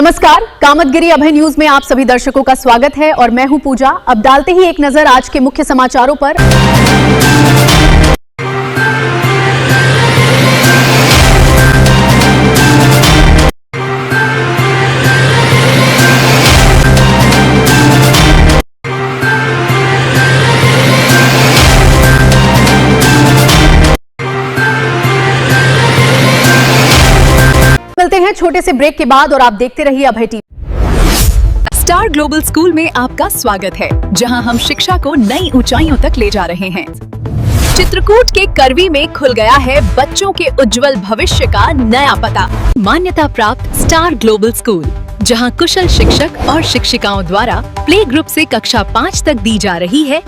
नमस्कार, कामतगिरी अभय न्यूज में आप सभी दर्शकों का स्वागत है और मैं हूं पूजा। अब डालते ही एक नजर आज के मुख्य समाचारों पर। मिलते हैं छोटे से ब्रेक के बाद और आप देखते रहिए अभय टीवी। स्टार ग्लोबल स्कूल में आपका स्वागत है, जहां हम शिक्षा को नई ऊंचाइयों तक ले जा रहे हैं। चित्रकूट के करवी में खुल गया है बच्चों के उज्जवल भविष्य का नया पता। मान्यता प्राप्त स्टार ग्लोबल स्कूल, जहां कुशल शिक्षक और शिक्षिकाओं द्वारा प्ले ग्रुप से कक्षा 5 तक दी जा रही है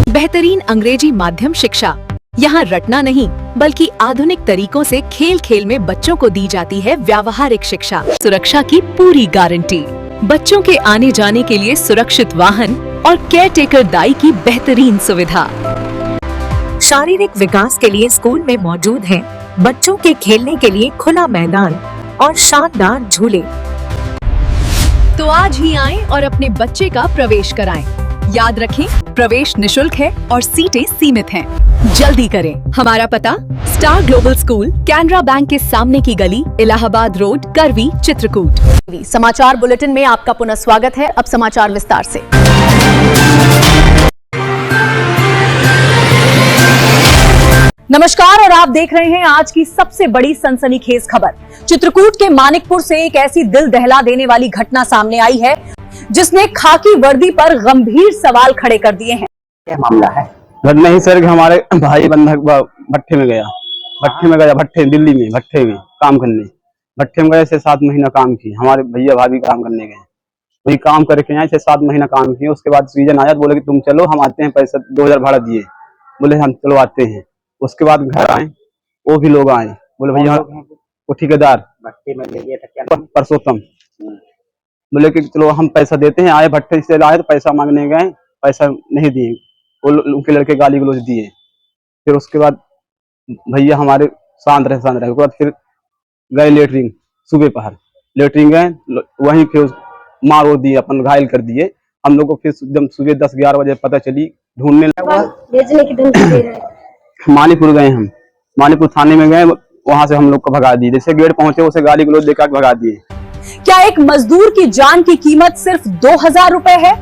बेहतरीन अंग्रेजी माध्यम शिक्षा। यहाँ रटना नहीं बल्कि आधुनिक तरीकों से खेल खेल में बच्चों को दी जाती है व्यावहारिक शिक्षा। सुरक्षा की पूरी गारंटी, बच्चों के आने जाने के लिए सुरक्षित वाहन और केयर टेकर दाई की बेहतरीन सुविधा। शारीरिक विकास के लिए स्कूल में मौजूद है बच्चों के खेलने के लिए खुला मैदान और शानदार झूले। तो आज ही आएं और अपने बच्चे का प्रवेश कराएं। याद रखें, प्रवेश निशुल्क है और सीटें सीमित हैं। जल्दी करें। हमारा पता star global school, Canara bank के सामने की गली, इलाहाबाद रोड, करवी, चित्रकूट। समाचार बुलेटिन में आपका पुनः स्वागत है। अब समाचार विस्तार से। नमस्कार और आप देख रहे हैं आज की सबसे बड़ी सनसनीखेज खबर। चित्रकूट के मानिकपुर से एक ऐसी दिल दहला देने वाली घटना सामने आई है जिसने खाकी वर्दी पर गंभीर सवाल खड़े कर दिए हैं। क्या मामला है? घटना ही सर हमारे भाई बंधक भट्टे में गया भट्टे दिल्ली में भट्टे में काम करने। भट्टे में गए 6-7 महीना काम किए। हमारे भैया भाभी काम करने गए, वही काम करके आए। 6-7 महीना काम किए। उसके बाद सीजन आया, बोले कि तुम चलो हम आते हैं, पैसा 2000 भाड़ा दिए। बोले हम चलो आते हैं। उसके बाद घर आए, वो भी लोग आए, बोले भैया वो ठेकेदार भट्टे में ले गया था क्या? परसोत्तम। बोले कि चलो हम पैसा देते हैं। आए भट्टे से आए तो पैसा मांगने गए, पैसा नहीं दिए। वो उनके लड़के गाली गलौज दिए। फिर उसके बाद भैया हमारे शांत रहे। उसके बाद फिर गए लेटरिंग, सुबह पहर लेटरिंग गए, वहीं फिर मार वो दिए, अपन घायल कर दिए। हम लोग को फिर एकदम सुबह 10-11 बजे पता चली, ढूंढने भेजने की धमकी दे रहे हैं। मानीपुर गए, हम मानीपुर थाने में गए, वहां से हम लोग को भगा दिए। जैसे गेट पहुंचे उसे गाली गलौज देकर भगा दिए। क्या एक मजदूर की जान की कीमत सिर्फ 2000 रुपए है?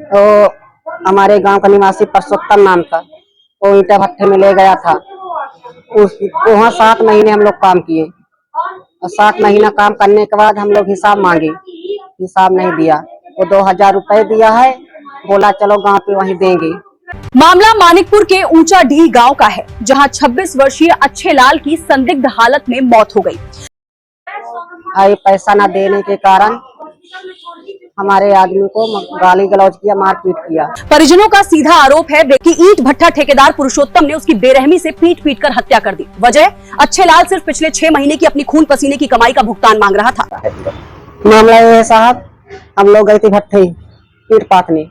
तो हमारे गांव का निवासी परसोत्तम नाम था, वो ईंटा भट्टे में ले गया था। वहाँ 7 महीने हम लोग काम किए और 7 महीना काम करने के बाद हम लोग हिसाब मांगे, हिसाब नहीं दिया। वो 2000 रुपए दिया है, बोला चलो गांव पे वहीं देंगे। मामला मानिकपुर के ऊंचा ढील गांव का है, जहां 26 वर्षीय अच्छे लाल की संदिग्ध हालत में मौत हो गई। आई पैसा न देने के कारण हमारे आदमी को गाली गलौज किया, मारपीट किया। परिजनों का सीधा आरोप है कि ईंट भट्टा ठेकेदार पुरुषोत्तम ने उसकी बेरहमी से पीट कर हत्या कर दी। वजह, अच्छे लाल सिर्फ पिछले 6 महीने की अपनी खून पसीने की कमाई का भुगतान मांग रहा था। मामला ये है साहब, हम लोग गए थे भट्टे ईंट पाथने।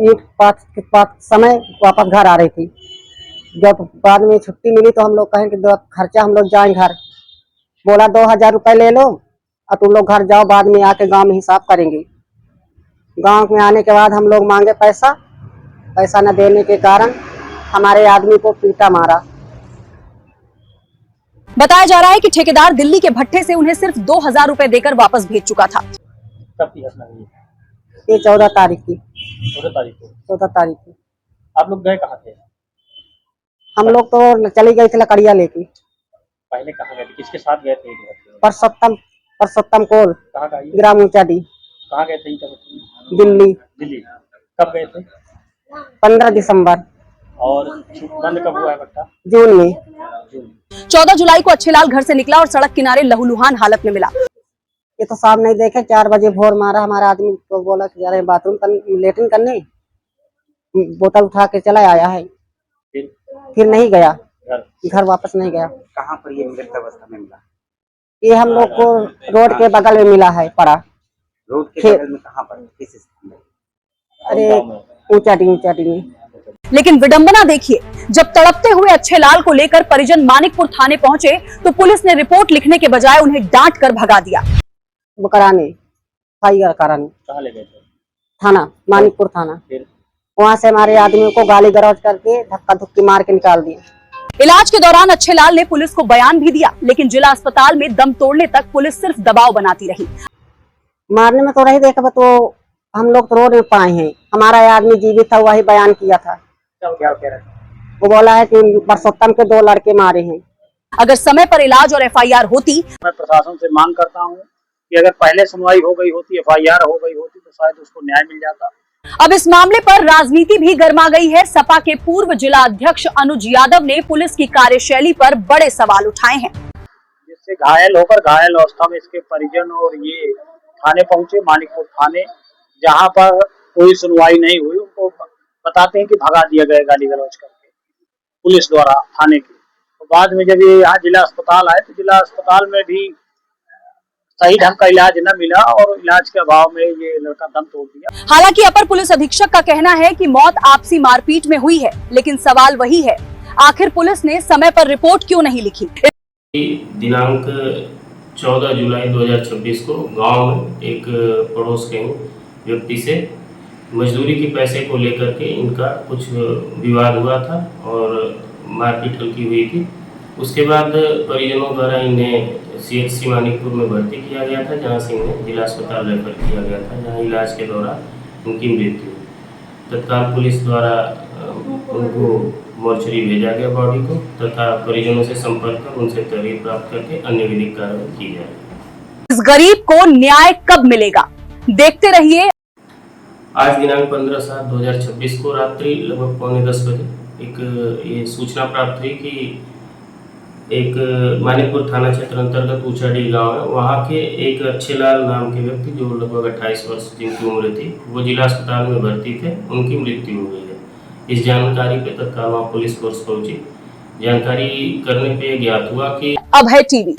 ईंट पात समय वापस घर आ रही थी। जब बाद में छुट्टी मिली तो हम लोग कहें कि खर्चा हम लोग जाएं घर। बोला 2000 रुपए ले लो और तुम लोग घर जाओ, बाद में आके गांव में हिसाब करेंगे। गांव में आने के बाद हम लोग मांगे पैसा, पैसा न देने के कारण हमारे आदमी को पीटा मारा। बताया जा रहा है कि ठेकेदार दिल्ली के भट्टे से उन्हें सिर्फ 2000 रुपए देकर वापस भेज चुका था। ये 14 तारीख की। 14 तारीख की। आप लोग गए कहाँ थे? हम लोग तो चले गए थे लकड़िया लेके। पहले कहाँ गए थे, किसके साथ गए थे? परसोत्तम कोल, कहाँ का? ग्राम ऊंचा डी। कहाँ गए थे? दिल्ली। कब गए थे? 15 दिसंबर। और बंद कब हुआ है भट्टा? जून में। 14 जुलाई को अच्छेलाल घर से निकला और सड़क किनारे लहूलुहान हालत में मिला। ये तो साहब नहीं देखे, 4 बजे भोर मारा। हमारा आदमी को बोला कि जा रहे बाथरूम लेटरिन करने, बोतल उठा के चला आया है। फिर नहीं गया, घर वापस नहीं गया। कहाँ पर ये मृत अवस्था में मिला? ये हम लोग को रोड के बगल में मिला है, पड़ा। रोड के बगल में कहाँ पर? किस स्थिति में? अरे ऊंचा डी में। लेकिन विडंबना देखिए, जब तड़पते हुए अच्छे लाल को लेकर परिजन मानिकपुर थाने पहुंचे तो पुलिस ने रिपोर्ट लिखने के बजाय उन्हें डांट कर भगा दिया। वो कराने फाइर कराने कहाँ ले गए थे? थाना, मानिकपुर थाना। फिर वहाँ से हमारे आदमियों को गाली गलौज करके धक्का धुक्की मार के निकाल दिया। इलाज के दौरान अच्छे लाल ने पुलिस को बयान भी दिया, लेकिन जिला अस्पताल में दम तोड़ने तक पुलिस सिर्फ दबाव बनाती रही। मारने में तो नहीं देखा, तो हम लोग तो रो नहीं पाए हैं। हमारा आदमी जीवित था, वही बयान किया था। क्या कह रहे थे? वो बोला है कि परसोत्तम के 2 लड़के मारे हैं। अगर समय पर इलाज और FIR होती। मैं प्रशासन से मांग करता हूँ कि अगर पहले सुनवाई हो गई होती, FIR हो गई होती, तो शायद उसको न्याय मिल जाता। अब इस मामले पर राजनीति भी गर्मा गई है। सपा के पूर्व जिला अध्यक्ष अनुज यादव ने पुलिस की कार्यशैली पर बड़े सवाल उठाए हैं। जिससे घायल अवस्था में इसके परिजन और ये थाने पहुंचे, मानिकपुर थाने, जहां पर कोई सुनवाई नहीं हुई। उनको बताते हैं कि भगा दिया गया गाली गलौज करके पुलिस द्वारा थाने के। तो बाद में जब ये यहाँ जिला अस्पताल आए तो जिला अस्पताल में भी सही ढंग का इलाज न मिला और इलाज के अभाव में ये लड़का दम तोड़ दिया। हालांकि अपर पुलिस अधीक्षक का कहना है कि मौत आपसी मारपीट में हुई है, लेकिन सवाल वही है, आखिर पुलिस ने समय पर रिपोर्ट क्यों नहीं लिखी। दिनांक 14 जुलाई 2026 को गांव में एक पड़ोस के व्यक्ति से मजदूरी के पैसे को लेकर के इनका कुछ विवाद हुआ था और मारपीट हल्की हुई थी। उसके बाद परिजनों द्वारा इन्हें CHC मानिकपुर में भर्ती किया गया था, जहां से इन्हें जिला अस्पताल रेफर किया गया था, जहां इलाज के दौरान उनकी मृत्यु हुई। तत्काल पुलिस द्वारा उनको मोर्चरी भेजा गया बॉडी को, तथा परिजनों से संपर्क कर उनसे तहरीर प्राप्त करके अन्य विधिक कार्रवाई की जाएगी। इस गरीब को न्याय कब मिलेगा, देखते रहिए। आज दिनांक 15/7/2026 को रात्रि लगभग 9:45 बजे एक ये सूचना प्राप्त हुई कि एक मानिकपुर थाना क्षेत्र अंतर्गत ऊंचाडी गांव है, वहां के एक अच्छे लाल नाम के व्यक्ति जो लगभग 28 वर्ष जिनकी उम्र थी, वो जिला अस्पताल में भर्ती थे, उनकी मृत्यु हो गई है। इस जानकारी पे तत्काल वहाँ पुलिस फोर्स पहुंची। जानकारी करने पे ज्ञात हुआ कि अब है टीवी।